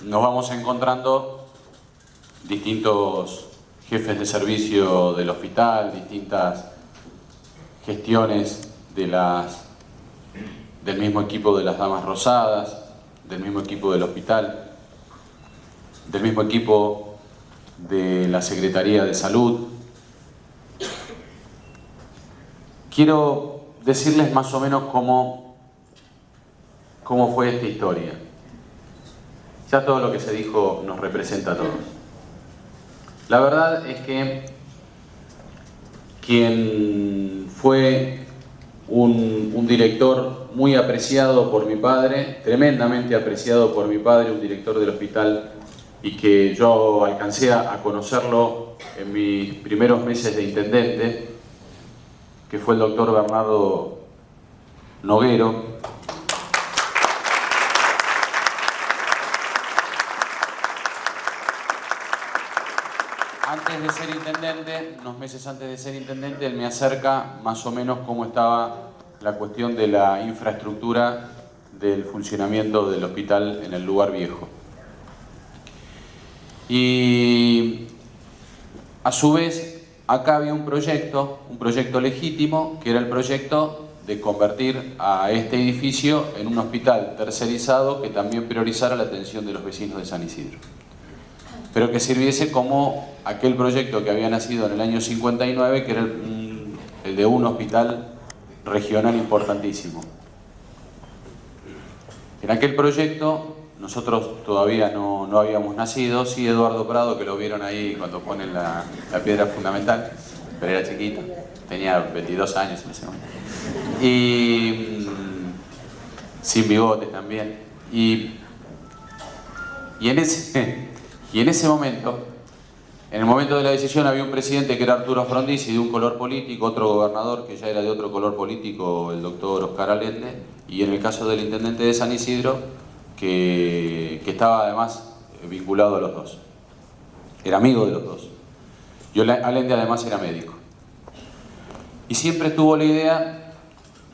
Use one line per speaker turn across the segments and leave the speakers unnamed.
nos vamos encontrando distintos jefes de servicio del hospital, distintas gestiones del mismo equipo de las Damas Rosadas, del mismo equipo del hospital, del mismo equipo de la Secretaría de Salud. Quiero decirles más o menos cómo fue esta historia. Ya todo lo que se dijo nos representa a todos. La verdad es que quien fue un director muy apreciado por mi padre, tremendamente apreciado por mi padre, un director del hospital, y que yo alcancé a conocerlo en mis primeros meses de intendente, que fue el doctor Bernardo Noguero. Antes de ser intendente, unos meses antes de ser intendente, él me acerca más o menos cómo estaba la cuestión de la infraestructura del funcionamiento del hospital en el lugar viejo. Y a su vez, acá había un proyecto legítimo, que era el proyecto de convertir a este edificio en un hospital tercerizado que también priorizara la atención de los vecinos de San Isidro, pero que sirviese como aquel proyecto que había nacido en el año 59, que era el de un hospital regional importantísimo. En aquel proyecto nosotros todavía no habíamos nacido, sí Eduardo Prado, que lo vieron ahí cuando ponen la piedra fundamental, pero era chiquito, tenía 22 años en ese momento. Y sin bigotes también. Y en ese momento, en el momento de la decisión, había un presidente que era Arturo Frondizi, de un color político, otro gobernador que ya era de otro color político, el doctor Oscar Allende, y en el caso del intendente de San Isidro, que estaba además vinculado a los dos. Era amigo de los dos. Y Allende además era médico. Y siempre tuvo la idea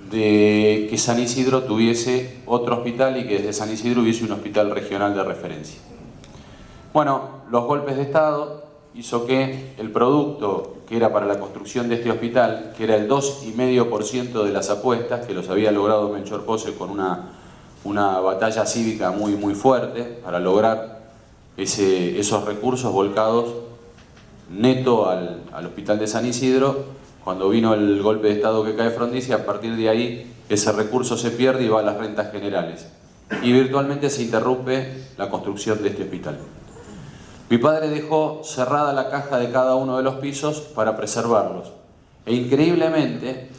de que San Isidro tuviese otro hospital y que desde San Isidro hubiese un hospital regional de referencia. Bueno, los golpes de Estado hizo que el producto que era para la construcción de este hospital, que era el 2,5% de las apuestas, que los había logrado Melchor Pose con una batalla cívica muy fuerte para lograr esos recursos volcados neto al hospital de San Isidro. Cuando vino el golpe de Estado que cae Frondizi, a partir de ahí ese recurso se pierde y va a las rentas generales. Y virtualmente se interrumpe la construcción de este hospital. Mi padre dejó cerrada la caja de cada uno de los pisos para preservarlos. E increíblemente,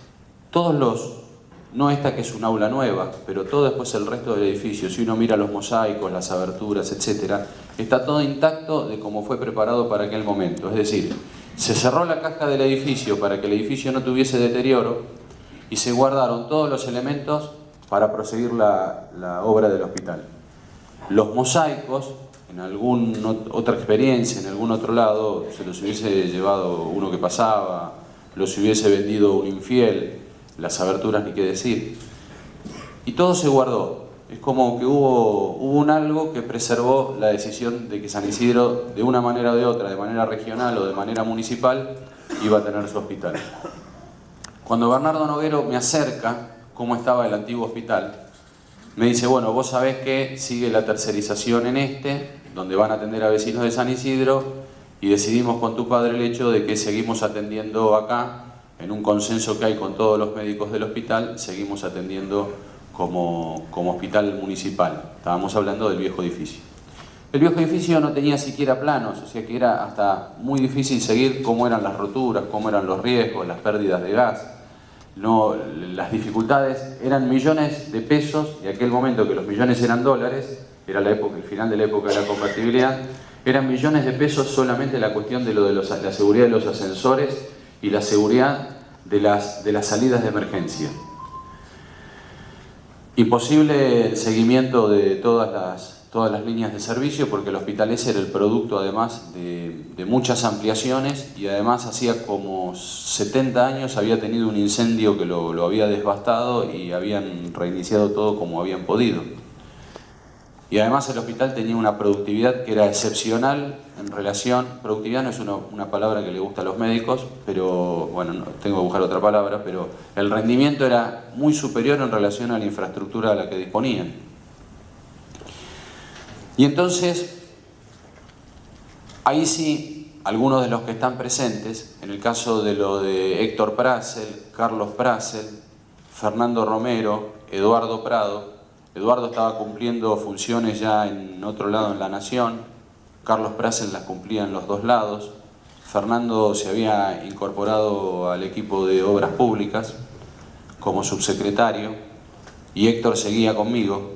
no esta que es un aula nueva, pero todo después el resto del edificio, si uno mira los mosaicos, las aberturas, etc., está todo intacto de cómo fue preparado para aquel momento. Es decir, se cerró la caja del edificio para que el edificio no tuviese deterioro y se guardaron todos los elementos para proseguir la obra del hospital. Los mosaicos, en alguna otra experiencia, en algún otro lado, se los hubiese llevado uno que pasaba, los hubiese vendido un infiel, las aberturas ni qué decir. Y todo se guardó. Es como que hubo un algo que preservó la decisión de que San Isidro, de una manera o de otra, de manera regional o de manera municipal, iba a tener su hospital. Cuando Bernardo Noguero me acerca cómo estaba el antiguo hospital, me dice, bueno, vos sabés que sigue la tercerización en donde van a atender a vecinos de San Isidro, y decidimos con tu padre el hecho de que seguimos atendiendo acá, en un consenso que hay con todos los médicos del hospital, seguimos atendiendo como hospital municipal. Estábamos hablando del viejo edificio. El viejo edificio no tenía siquiera planos, o sea que era hasta muy difícil seguir cómo eran las roturas, cómo eran los riesgos, las pérdidas de gas. Las dificultades eran millones de pesos, y aquel momento que los millones eran dólares, era el final de la época de la convertibilidad, eran millones de pesos solamente la cuestión de la seguridad de los ascensores y la seguridad de las salidas de emergencia. Imposible el seguimiento de todas las líneas de servicio, porque el hospital ese era el producto además de muchas ampliaciones, y además hacía como 70 años había tenido un incendio que lo había devastado y habían reiniciado todo como habían podido. Y además el hospital tenía una productividad que era excepcional en relación, productividad no es una palabra que le gusta a los médicos, pero bueno, no, tengo que buscar otra palabra, pero el rendimiento era muy superior en relación a la infraestructura a la que disponían. Y entonces, ahí sí, algunos de los que están presentes, en el caso de lo de Héctor Prassel, Carlos Prassel, Fernando Romero, Eduardo Prado. Eduardo estaba cumpliendo funciones ya en otro lado en La Nación, Carlos Prassel las cumplía en los dos lados, Fernando se había incorporado al equipo de Obras Públicas como subsecretario y Héctor seguía conmigo.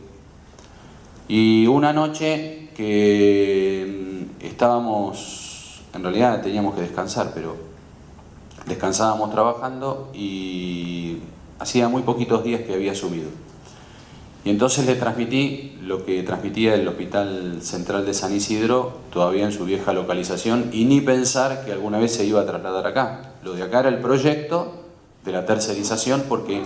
Y una noche que estábamos, en realidad teníamos que descansar, pero descansábamos trabajando y hacía muy poquitos días que había subido. Y entonces le transmití lo que transmitía el Hospital Central de San Isidro, todavía en su vieja localización, y ni pensar que alguna vez se iba a trasladar acá. Lo de acá era el proyecto de la tercerización porque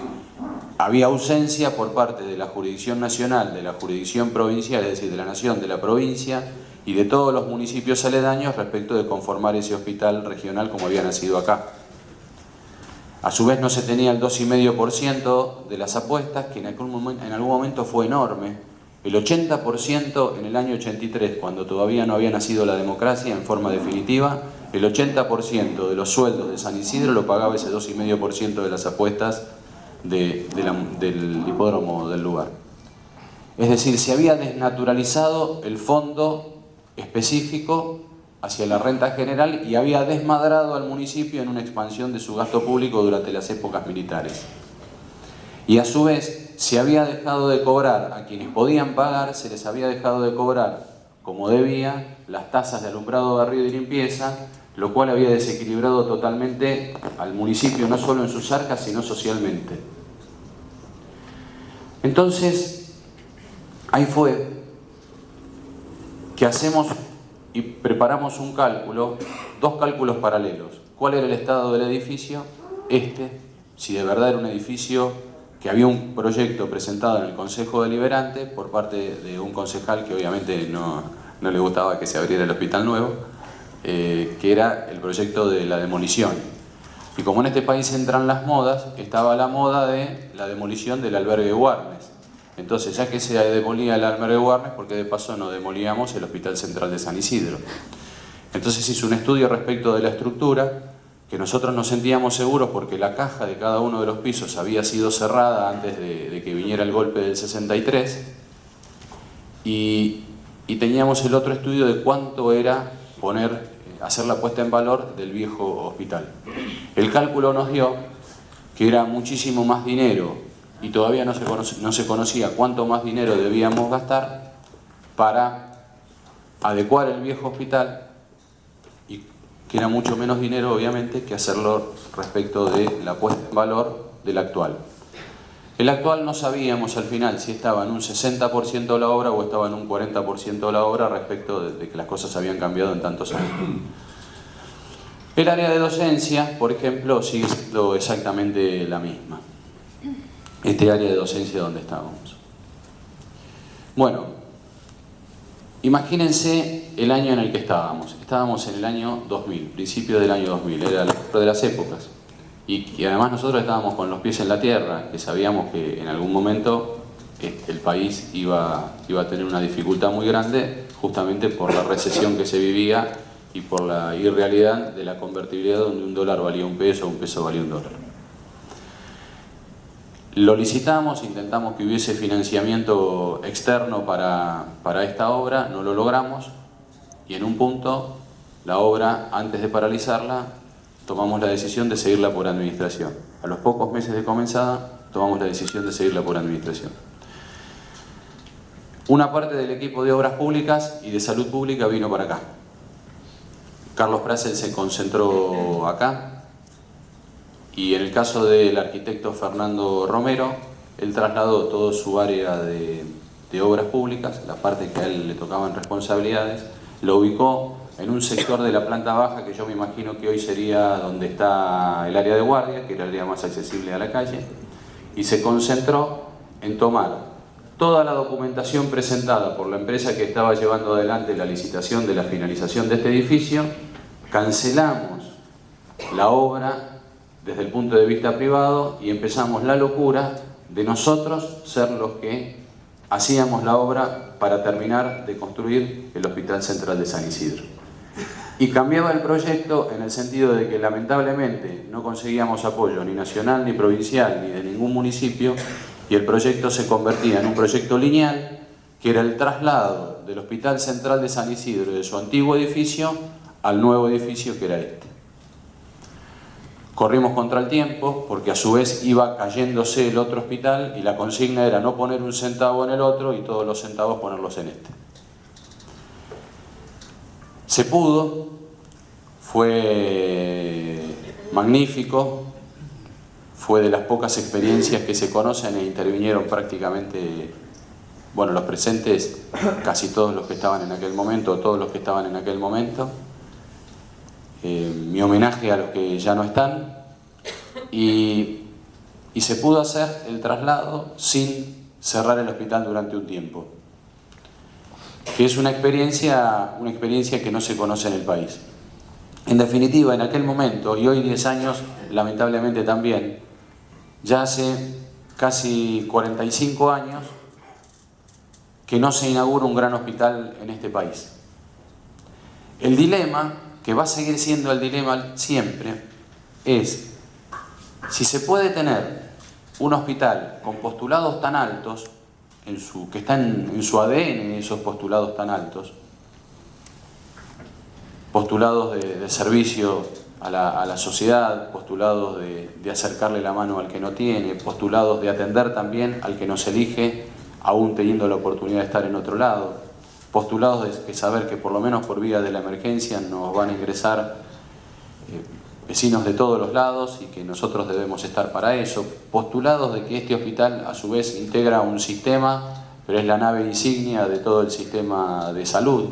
había ausencia por parte de la jurisdicción nacional, de la jurisdicción provincial, es decir, de la nación, de la provincia y de todos los municipios aledaños respecto de conformar ese hospital regional como había nacido acá. A su vez no se tenía el 2,5% de las apuestas, que en algún momento fue enorme. El 80% en el año 83, cuando todavía no había nacido la democracia en forma definitiva, el 80% de los sueldos de San Isidro lo pagaba ese 2,5% de las apuestas del hipódromo del lugar. Es decir, se había desnaturalizado el fondo específico hacia la renta general y había desmadrado al municipio en una expansión de su gasto público durante las épocas militares. Y a su vez se había dejado de cobrar a quienes podían pagar, se les había dejado de cobrar como debía las tasas de alumbrado, barrido y limpieza, lo cual había desequilibrado totalmente al municipio, no solo en sus arcas, sino socialmente. Entonces, ahí fue que hacemos y preparamos un cálculo, dos cálculos paralelos. ¿Cuál era el estado del edificio? Si de verdad era un edificio que había un proyecto presentado en el Consejo Deliberante por parte de un concejal que obviamente no le gustaba que se abriera el hospital nuevo, que era el proyecto de la demolición. Y como en este país entran las modas, estaba la moda de la demolición del albergue Warnes. Entonces, ya que se demolía el albergue Warnes, porque de paso no demolíamos el Hospital Central de San Isidro. Entonces hizo un estudio respecto de la estructura, que nosotros nos sentíamos seguros porque la caja de cada uno de los pisos había sido cerrada antes de que viniera el golpe del 63, y teníamos el otro estudio de cuánto era hacer la puesta en valor del viejo hospital. El cálculo nos dio que era muchísimo más dinero y todavía no se conocía cuánto más dinero debíamos gastar para adecuar el viejo hospital, y que era mucho menos dinero obviamente que hacerlo respecto de la puesta en valor del actual. El actual no sabíamos al final si estaba en un 60% de la obra o estaba en un 40% de la obra respecto de que las cosas habían cambiado en tantos años. El área de docencia, por ejemplo, sigue siendo exactamente la misma. Este área de docencia donde estábamos. Bueno, imagínense el año en el que estábamos. Estábamos en el año 2000, principio del año 2000, era la mejor de las épocas. Y además nosotros estábamos con los pies en la tierra, que sabíamos que en algún momento el país iba a tener una dificultad muy grande, justamente por la recesión que se vivía y por la irrealidad de la convertibilidad, donde un dólar valía un peso valía un dólar. Lo licitamos, intentamos que hubiese financiamiento externo para esta obra, no lo logramos, y en un punto la obra, antes de paralizarla, tomamos la decisión de seguirla por administración. A los pocos meses de comenzada, tomamos la decisión de seguirla por administración. Una parte del equipo de Obras Públicas y de Salud Pública vino para acá. Carlos Prassel se concentró acá, y en el caso del arquitecto Fernando Romero, él trasladó todo su área de obras públicas, la parte que a él le tocaban responsabilidades, lo ubicó en un sector de la planta baja que yo me imagino que hoy sería donde está el área de guardia, que era el área más accesible a la calle, y se concentró en tomar toda la documentación presentada por la empresa que estaba llevando adelante la licitación de la finalización de este edificio, cancelamos la obra desde el punto de vista privado y empezamos la locura de nosotros ser los que hacíamos la obra para terminar de construir el Hospital Central de San Isidro. Y cambiaba el proyecto en el sentido de que lamentablemente no conseguíamos apoyo ni nacional, ni provincial, ni de ningún municipio, y el proyecto se convertía en un proyecto lineal, que era el traslado del Hospital Central de San Isidro de su antiguo edificio al nuevo edificio que era este. Corrimos contra el tiempo porque a su vez iba cayéndose el otro hospital y la consigna era no poner un centavo en el otro y todos los centavos ponerlos en este. Se pudo, fue magnífico, fue de las pocas experiencias que se conocen e intervinieron prácticamente, bueno, los presentes, casi todos los que estaban en aquel momento, todos los que estaban en aquel momento. Mi homenaje a los que ya no están, y se pudo hacer el traslado sin cerrar el hospital durante un tiempo, que es una experiencia que no se conoce en el país. En definitiva, en aquel momento, y hoy 10 años, lamentablemente también, ya hace casi 45 años que no se inaugura un gran hospital en este país. El dilema, que va a seguir siendo el dilema siempre, es si se puede tener un hospital con postulados tan altos, que están en su ADN esos postulados tan altos, postulados de servicio a la sociedad, postulados de acercarle la mano al que no tiene, postulados de atender también al que nos elige, aún teniendo la oportunidad de estar en otro lado, postulados de saber que por lo menos por vía de la emergencia nos van a ingresar vecinos de todos los lados y que nosotros debemos estar para eso, postulados de que este hospital a su vez integra un sistema, pero es la nave insignia de todo el sistema de salud,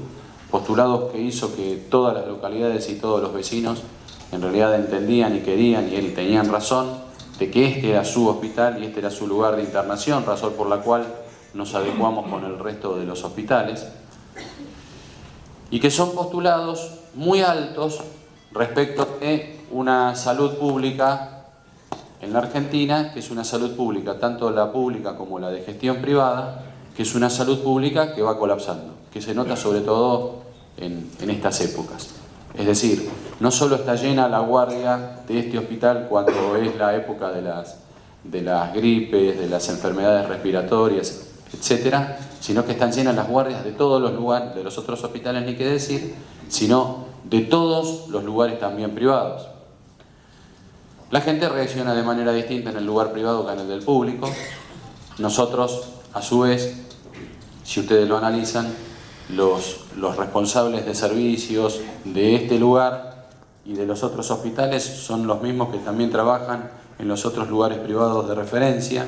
postulados que hizo que todas las localidades y todos los vecinos en realidad entendían y querían y tenían razón de que este era su hospital y este era su lugar de internación, razón por la cual nos adecuamos con el resto de los hospitales, y que son postulados muy altos respecto de una salud pública en la Argentina, que es una salud pública, tanto la pública como la de gestión privada, que es una salud pública que va colapsando, que se nota sobre todo en estas épocas. Es decir, no solo está llena la guardia de este hospital cuando es la época de las gripes, de las enfermedades respiratorias, etcétera, sino que están llenas las guardias de todos los lugares, de los otros hospitales ni qué decir, sino de todos los lugares también privados. La gente reacciona de manera distinta en el lugar privado que en el del público. Nosotros, a su vez, si ustedes lo analizan, los responsables de servicios de este lugar y de los otros hospitales son los mismos que también trabajan en los otros lugares privados de referencia,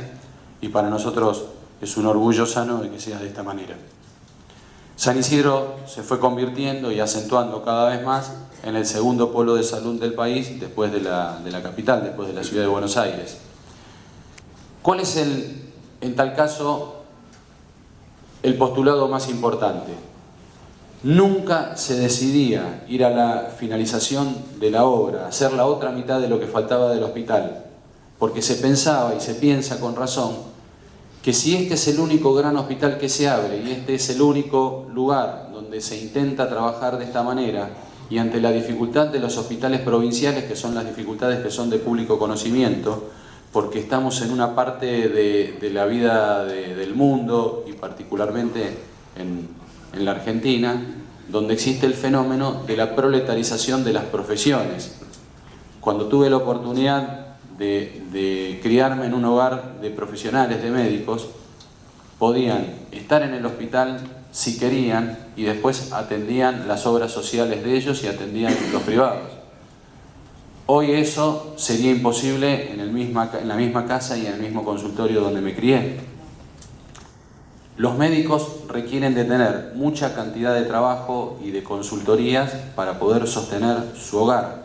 y para nosotros es un orgullo sano de que sea de esta manera. San Isidro se fue convirtiendo y acentuando cada vez más en el segundo polo de salud del país después de la capital, después de la ciudad de Buenos Aires. ¿Cuál es en tal caso el postulado más importante? Nunca se decidía ir a la finalización de la obra, hacer la otra mitad de lo que faltaba del hospital, porque se pensaba y se piensa con razón que si este es el único gran hospital que se abre y este es el único lugar donde se intenta trabajar de esta manera, y ante la dificultad de los hospitales provinciales, que son las dificultades que son de público conocimiento, porque estamos en una parte de la vida del mundo y particularmente en la Argentina, donde existe el fenómeno de la proletarización de las profesiones. Cuando tuve la oportunidad de criarme en un hogar de profesionales, de médicos, podían estar en el hospital si querían y después atendían las obras sociales de ellos y atendían los privados. Hoy eso sería imposible en la misma casa y en el mismo consultorio donde me crié. Los médicos requieren de tener mucha cantidad de trabajo y de consultorías para poder sostener su hogar.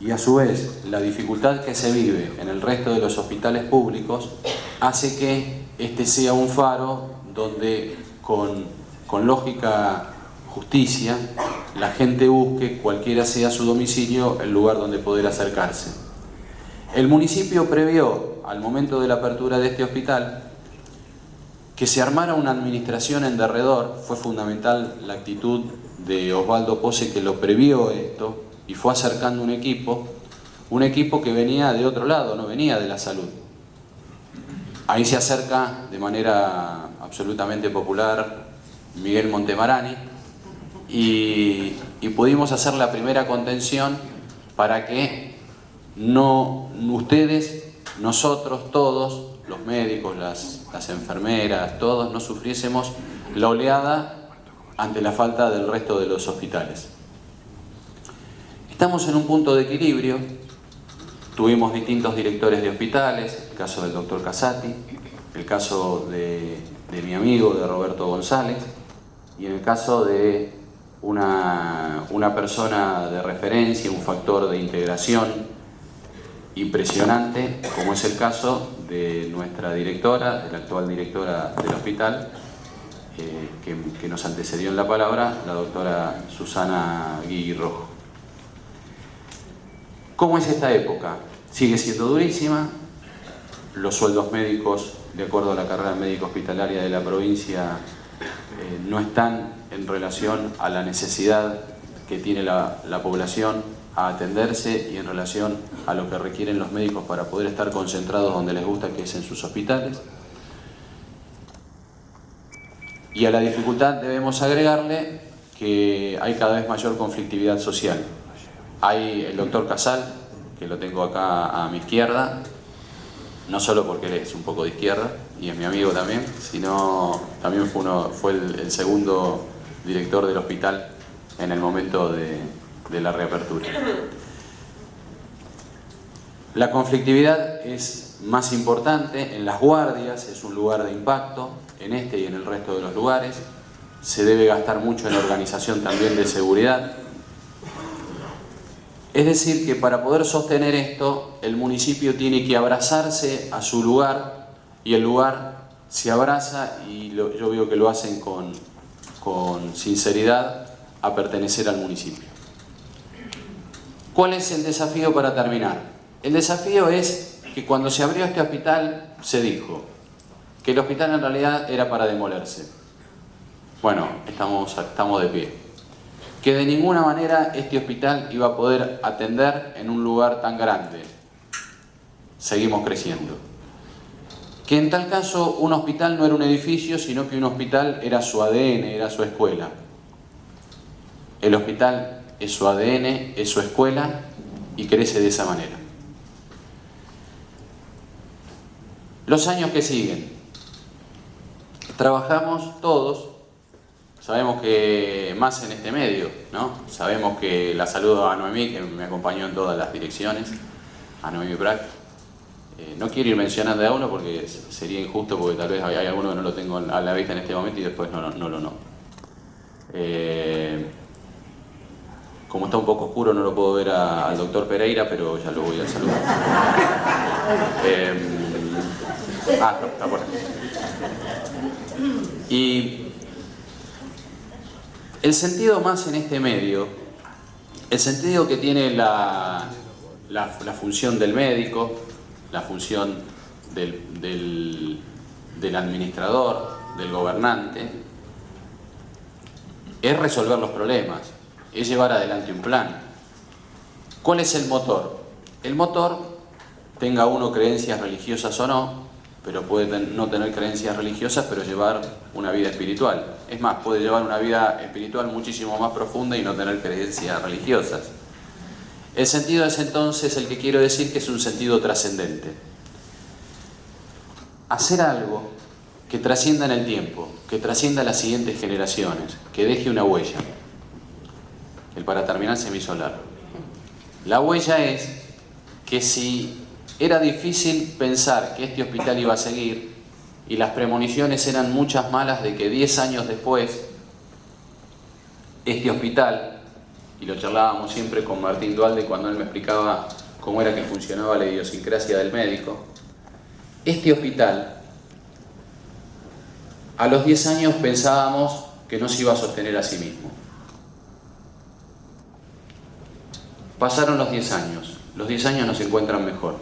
Y a su vez, la dificultad que se vive en el resto de los hospitales públicos hace que este sea un faro donde con lógica justicia la gente busque, cualquiera sea su domicilio, el lugar donde poder acercarse. El municipio previó, al momento de la apertura de este hospital, que se armara una administración en derredor. Fue fundamental la actitud de Osvaldo Pose, que lo previó esto y fue acercando un equipo que venía de otro lado, no venía de la salud. Ahí se acerca de manera absolutamente popular Miguel Montemarani y pudimos hacer la primera contención para que no ustedes, nosotros, todos, los médicos, las enfermeras, todos no sufriésemos la oleada ante la falta del resto de los hospitales. Estamos en un punto de equilibrio. Tuvimos distintos directores de hospitales, el caso del doctor Casati, el caso de mi amigo, de Roberto González, y en el caso de una persona de referencia, un factor de integración impresionante, como es el caso de nuestra directora, de la actual directora del hospital, que nos antecedió en la palabra, la doctora Susana Guigui Rojo. ¿Cómo es esta época? Sigue siendo durísima. Los sueldos médicos, de acuerdo a la carrera médica hospitalaria de la provincia, no están en relación a la necesidad que tiene la población a atenderse y en relación a lo que requieren los médicos para poder estar concentrados donde les gusta, que es en sus hospitales. Y a la dificultad debemos agregarle que hay cada vez mayor conflictividad social. Hay el doctor Casal, que lo tengo acá a mi izquierda, no solo porque él es un poco de izquierda y es mi amigo también, sino también fue el segundo director del hospital en el momento de la reapertura. La conflictividad es más importante en las guardias, es un lugar de impacto, en este y en el resto de los lugares. Se debe gastar mucho en la organización también de seguridad. Es decir, que para poder sostener esto, el municipio tiene que abrazarse a su lugar y el lugar se abraza, y yo veo que lo hacen con sinceridad, a pertenecer al municipio. ¿Cuál es el desafío para terminar? El desafío es que cuando se abrió este hospital se dijo que el hospital en realidad era para demolerse. Bueno, estamos de pie. Que de ninguna manera este hospital iba a poder atender en un lugar tan grande. Seguimos creciendo. Que en tal caso un hospital no era un edificio, sino que un hospital era su ADN, era su escuela. El hospital es su ADN, es su escuela y crece de esa manera. Los años que siguen. Trabajamos todos. Sabemos que más en este medio, ¿no? Sabemos que la saludo a Noemí, que me acompañó en todas las direcciones, a Noemí Brack. No quiero ir mencionando a uno porque sería injusto, porque tal vez hay alguno que no lo tengo a la vista en este momento y después no lo nombro. Como está un poco oscuro no lo puedo ver al doctor Pereira, pero ya lo voy a saludar. Está por aquí. Y el sentido más en este medio, el sentido que tiene la función del médico, la función del administrador, del gobernante, es resolver los problemas, es llevar adelante un plan. ¿Cuál es el motor? El motor, tenga uno creencias religiosas o no, pero puede no tener creencias religiosas, pero llevar una vida espiritual. Es más, puede llevar una vida espiritual muchísimo más profunda y no tener creencias religiosas. El sentido es entonces el que quiero decir, que es un sentido trascendente. Hacer algo que trascienda en el tiempo, que trascienda a las siguientes generaciones, que deje una huella. Para terminar se me hizo largo. La huella es que si era difícil pensar que este hospital iba a seguir, y las premoniciones eran muchas malas de que 10 años después este hospital, y lo charlábamos siempre con Martín Dualde cuando él me explicaba cómo era que funcionaba la idiosincrasia del médico, este hospital A los 10 años pensábamos que no se iba a sostener a sí mismo. Pasaron los 10 años nos encuentran mejor.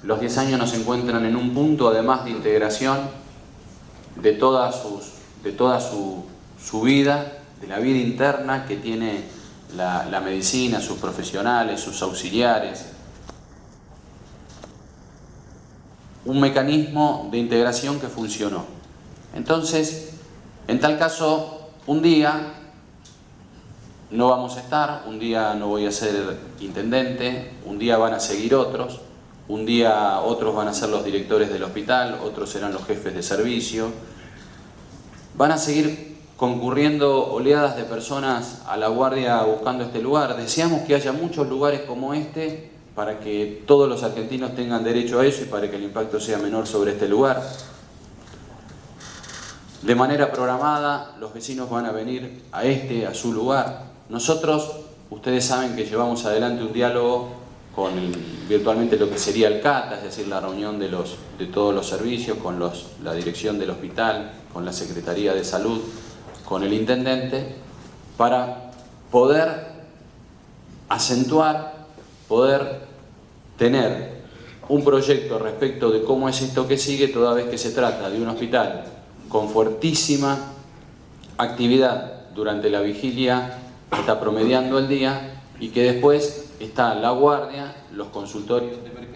Los 10 años nos encuentran en un punto, además de integración, de toda su vida, de la vida interna que tiene la medicina, sus profesionales, sus auxiliares. Un mecanismo de integración que funcionó. Entonces, en tal caso, un día no vamos a estar, un día no voy a ser intendente, un día van a seguir otros, un día otros van a ser los directores del hospital, otros serán los jefes de servicio. Van a seguir concurriendo oleadas de personas a la guardia buscando este lugar. Deseamos que haya muchos lugares como este para que todos los argentinos tengan derecho a eso y para que el impacto sea menor sobre este lugar. De manera programada, los vecinos van a venir a su lugar. Nosotros, ustedes saben que llevamos adelante un diálogo con virtualmente lo que sería el CATA, es decir, la reunión de todos los servicios, con la dirección del hospital, con la Secretaría de Salud, con el intendente, para poder acentuar, poder tener un proyecto respecto de cómo es esto que sigue, toda vez que se trata de un hospital con fuertísima actividad durante la vigilia, está promediando el día, y que después está la guardia, los consultorios de emergencia